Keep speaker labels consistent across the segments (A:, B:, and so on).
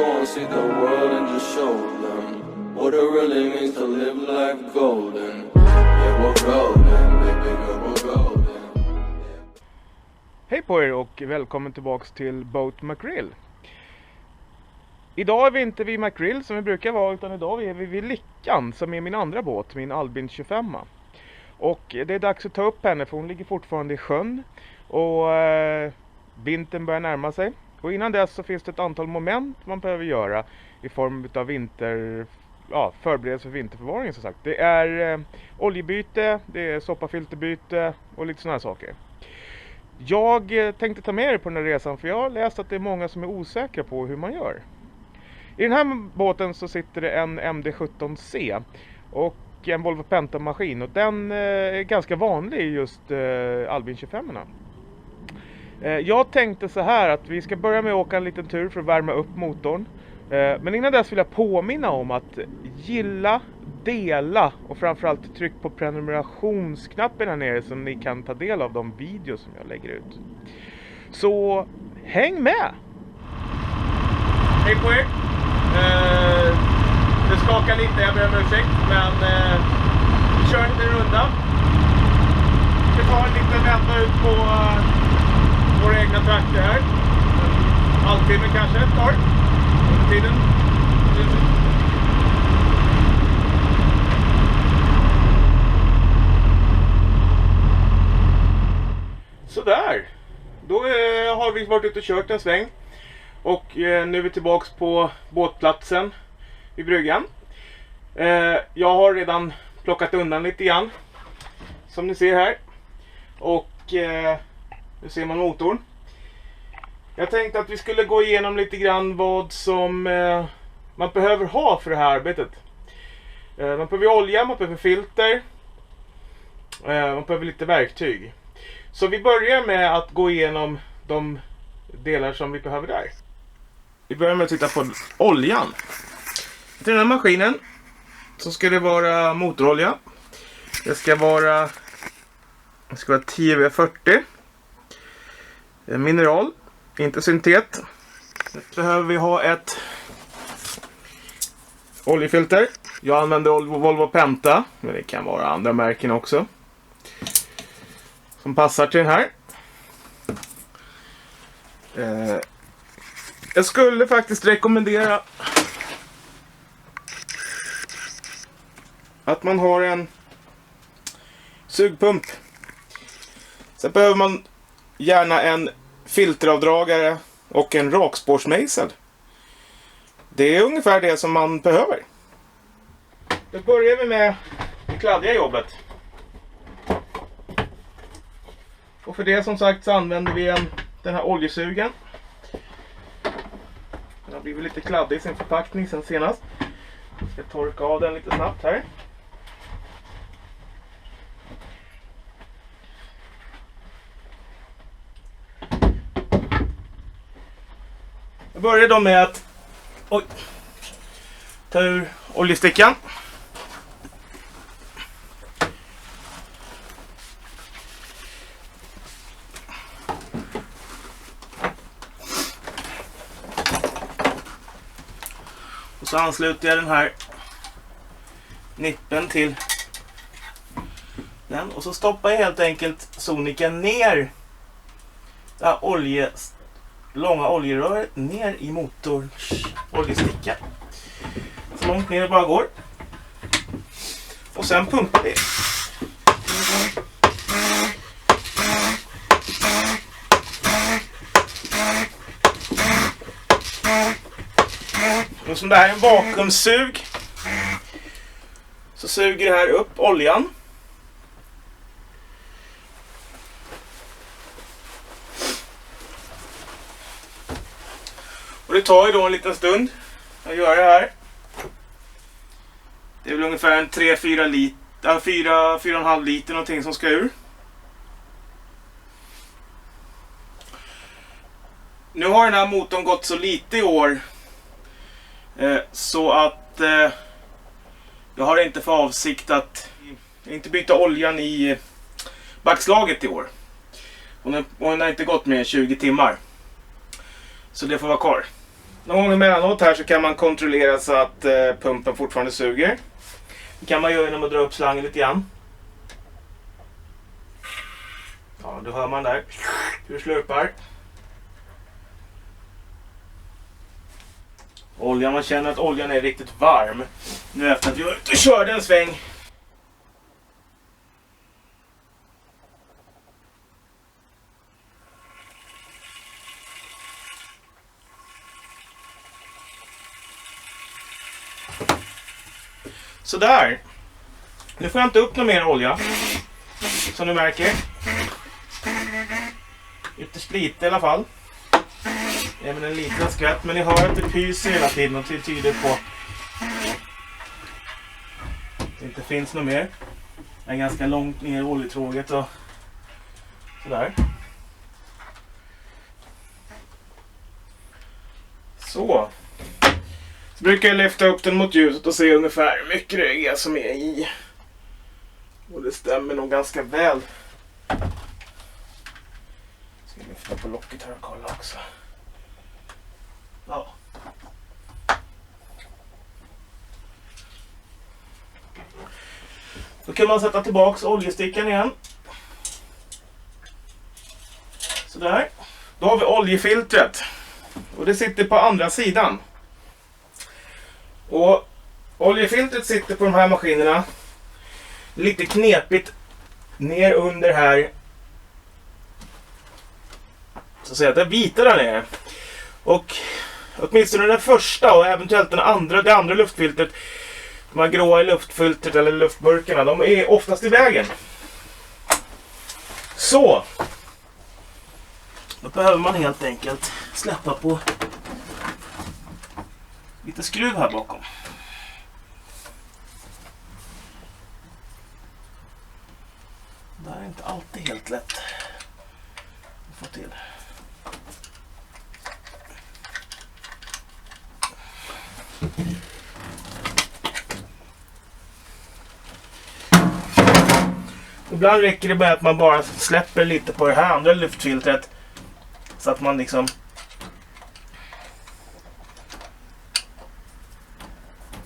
A: go and see the world and just show them what it really means to live life golden. Yeah, we're golden, baby girl, we're golden.
B: Hej på er och välkommen tillbaks till Boat Mackerel. Idag är vi inte vid Mackerel som vi brukar vara, utan idag är vi vid Lickan som är min andra båt, min Albin 25. Och det är dags att ta upp henne för hon ligger fortfarande i sjön och vintern börjar närma sig. Och innan dess så finns det ett antal moment man behöver göra i form av förberedelse för vinterförvaring som sagt. Det är oljebyte, det är soppafilterbyte och lite sådana saker. Jag tänkte ta med er på den här resan för jag har läst att det är många som är osäkra på hur man gör. I den här båten så sitter det en MD-17C och en Volvo Penta-maskin och den är ganska vanlig i just Albin 25-erna. Jag tänkte så här att vi ska börja med att åka en liten tur för att värma upp motorn. Men innan dess vill jag påminna om att gilla, dela och framförallt tryck på prenumerationsknappen här nere så ni kan ta del av de videos som jag lägger ut. Så häng med! Hej på er! Det skakar lite, jag ber om ursäkt, men vi kör en liten runda. Vi tar en liten vända ut på våra egna trakter här. En halvtimme kanske tar under tiden. Sådär, då har vi varit ute och kört en sväng och nu är vi tillbaks på båtplatsen vid bryggan. Jag har redan plockat undan lite grann som ni ser här och nu ser man motorn. Jag tänkte att vi skulle gå igenom lite grann vad som man behöver ha för det här arbetet. Man behöver olja, man behöver filter, man behöver lite verktyg. Så vi börjar med att gå igenom de delar som vi behöver där. Vi börjar med att titta på oljan. Till den här maskinen så ska det vara motorolja. Det ska vara 10V40. Mineral, inte syntet. Nu behöver vi ha ett oljefilter. Jag använder Volvo Penta, men det kan vara andra märken också som passar till den här. Jag skulle faktiskt rekommendera att man har en sugpump. Sen behöver man gärna en filteravdragare och en rakspårsmejsel. Det är ungefär det som man behöver. Då börjar vi med det kladdiga jobbet. Och för det som sagt så använder vi den här oljesugen. Den har blivit lite kladdig i sin förpackning sen senast. Jag ska torka av den lite snabbt här. Jag börjar då med att ta ur oljestickan. Och så ansluter jag den här nippen till den. Och så stoppar jag helt enkelt soniken ner det här långa oljeröret ner i motorns oljesticka. Så långt ner det bara går. Och sen pumpar vi. Och som det här är en vakuumsug så suger det här upp oljan. Och det tar ju då en liten stund att göra det här. Det är väl ungefär en 3-4 liter, 4,5 liter någonting som ska ur. Nu har den här motorn gått så lite i år så att jag har inte för avsikt att inte byta oljan i backslaget i år. Hon har inte gått mer än 20 timmar. Så det får vara kvar. Någon gång emellanåt här så kan man kontrollera så att pumpen fortfarande suger. Det kan man göra genom att dra upp slangen lite grann. Ja, då hör man där hur det slurpar. Oljan, man känner att oljan är riktigt varm. Nu efter att jag körde en sväng. Sådär. Nu får jag inte upp någon mer olja. Som du märker. Ytterst lite i alla fall. Även en liten skvätt. Men ni hör att det pyser hela tiden och det tyder på att det inte finns något mer. Jag är ganska långt ner i oljetråget och sådär. Så brukar jag lyfta upp den mot ljuset och se ungefär hur mycket det är som är i. Och det stämmer nog ganska väl. Jag ska lyfta på locket här och kolla också. Ja. Då kan man sätta tillbaks oljestickan igen. Sådär. Då har vi oljefiltret. Och det sitter på andra sidan. Och oljefiltret sitter på de här maskinerna lite knepigt ner under här. Så att säga, där vita där nere. Och åtminstone den första och eventuellt det andra luftfiltret, de här gråa i luftfiltret eller luftburkarna, de är oftast i vägen. Så då behöver man helt enkelt släppa på lite skruv här bakom. Det här är inte alltid helt lätt att få till. Ibland räcker det med att man bara släpper lite på det här andra luftfiltret så att man liksom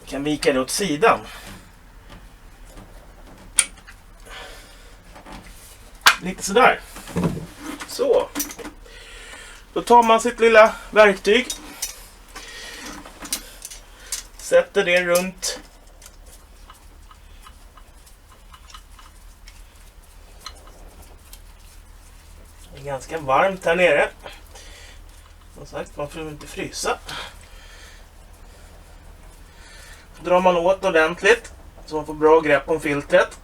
B: kan vika det åt sidan. Lite sådär. Så. Då tar man sitt lilla verktyg. Sätter det runt. Det är ganska varmt här nere. Som sagt, man får inte frysa. Drar man åt ordentligt så man får bra grepp om filtret.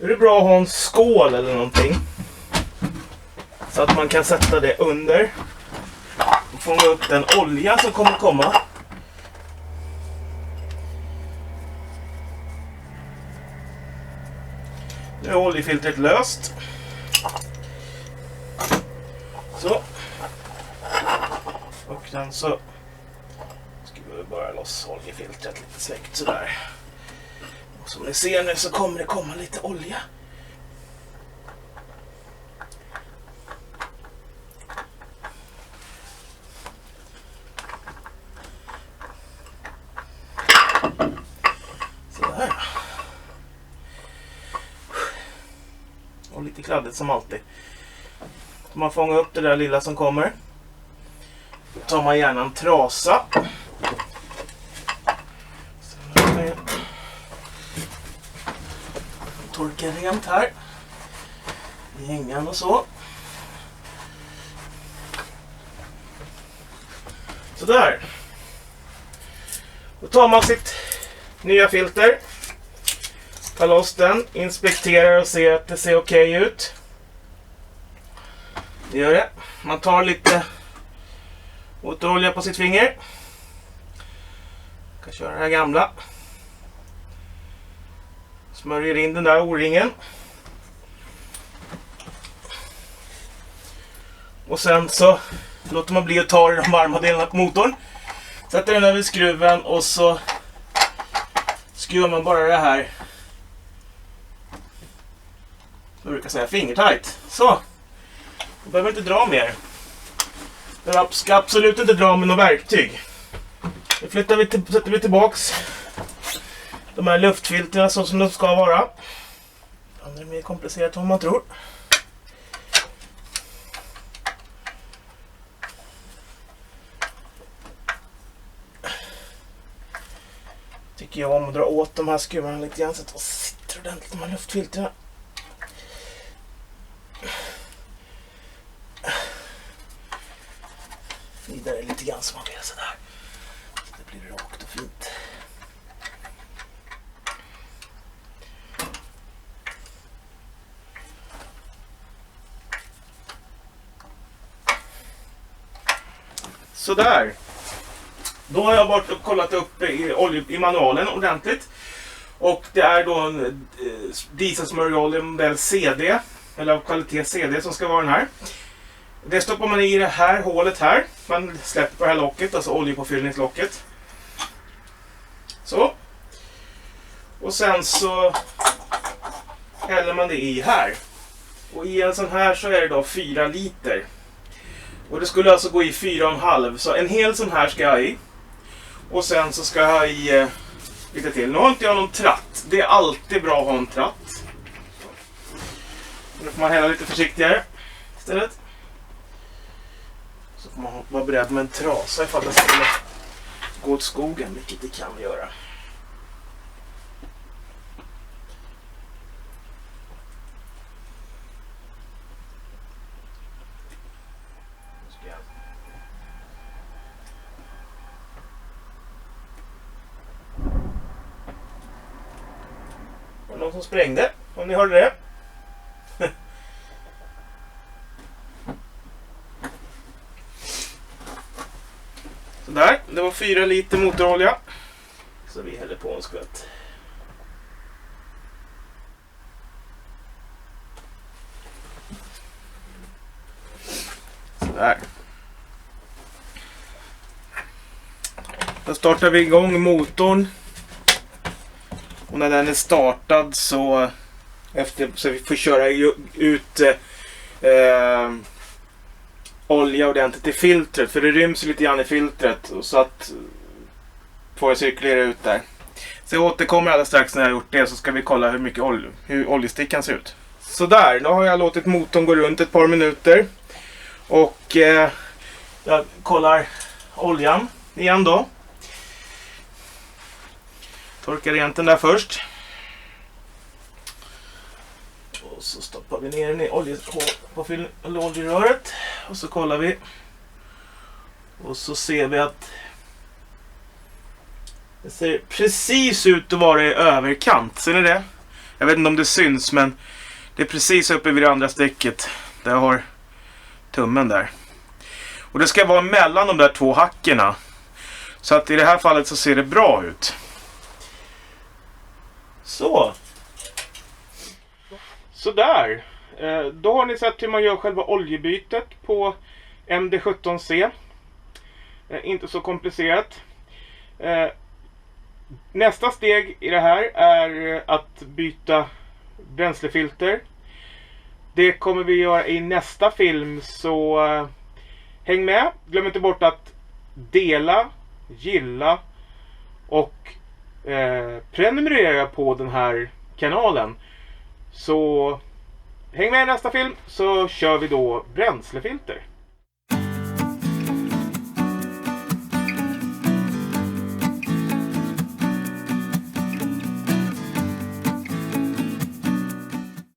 B: Är det bra att ha en skål eller någonting så att man kan sätta det under och fånga upp den olja som kommer komma. Nu är oljefiltret löst. Så. Och sen så ska vi bara loss oljefiltret lite snyggt sådär. Och som ni ser nu så kommer det komma lite olja. Sådär. Och lite kladdigt som alltid. Om man fångar upp det där lilla som kommer, då tar man gärna en trasa. Torka rent här i hängan och så. Sådär. Då tar man sitt nya filter, tar loss den, inspekterar och ser att det ser okej ut. Det gör det. Man tar lite återolja på sitt finger. Jag kan köra den här gamla. Smörjer in den där O-ringen. Och sen så låter man bli att ta i de varma delarna på motorn. Sätter den över skruven och så skruvar man bara det här. Jag brukar säga fingertajt. Så. Då behöver inte dra mer.
C: Jag ska absolut inte dra med något verktyg. Nu sätter vi tillbaks de här luftfilterna så som de ska vara. Det är mer komplicerat än man tror. Tycker jag om att dra åt de här skruvarna lite grann så att de sitter ordentligt, de här luftfilterna. Vidare lite grann som man vill sådär. Så det blir rakt och fint. Sådär. Då har jag varit och kollat upp i manualen ordentligt. Och det är då en dieselsmörjolja modell CD. Eller av kvalitet CD som ska vara den här. Det stoppar man i det här hålet här. Man släpper på det här locket, alltså oljepåfyllningslocket. Så. Och sen så häller man det i här. Och i en sån här så är det då 4 liter. Och det skulle alltså gå i 4,5. Så en hel sån här ska jag ha i. Och sen så ska jag ha i lite till. Nu har inte jag någon tratt. Det är alltid bra att ha en tratt. Nu får man hälla lite försiktigare istället. Så får man vara beredd med en trasa ifall det skulle gå åt skogen, vilket det kan göra. Någon som sprängde, om ni hörde det. Sådär, det var 4 liter motorolja. Så vi häller på en skvätt. Sådär. Då startar vi igång motorn. Och när den är startad så vi får köra ut olja ordentligt i filtret. För det ryms lite grann i filtret så att får jag cirkulera ut där. Så jag återkommer alldeles strax när jag har gjort det, så ska vi kolla hur oljestickan ser ut. Så där, då har jag låtit motorn gå runt ett par minuter. Och jag kollar oljan igen då. Torkar rent den där först. Och så stoppar vi ner den i oljeröret. Och så kollar vi. Och så ser vi att det ser precis ut att vara i överkant. Ser ni det? Jag vet inte om det syns, men det är precis uppe vid det andra strecket. Där jag har tummen där. Och det ska vara mellan de där 2 hackerna. Så att i det här fallet så ser det bra ut. Så där. Då har ni sett hur man gör själva oljebytet på MD17C. Inte så komplicerat. Nästa steg i det här är att byta bränslefilter. Det kommer vi göra i nästa film, så häng med. Glöm inte bort att dela, gilla och prenumerera på den här kanalen. Så häng med i nästa film, så kör vi då bränslefilter.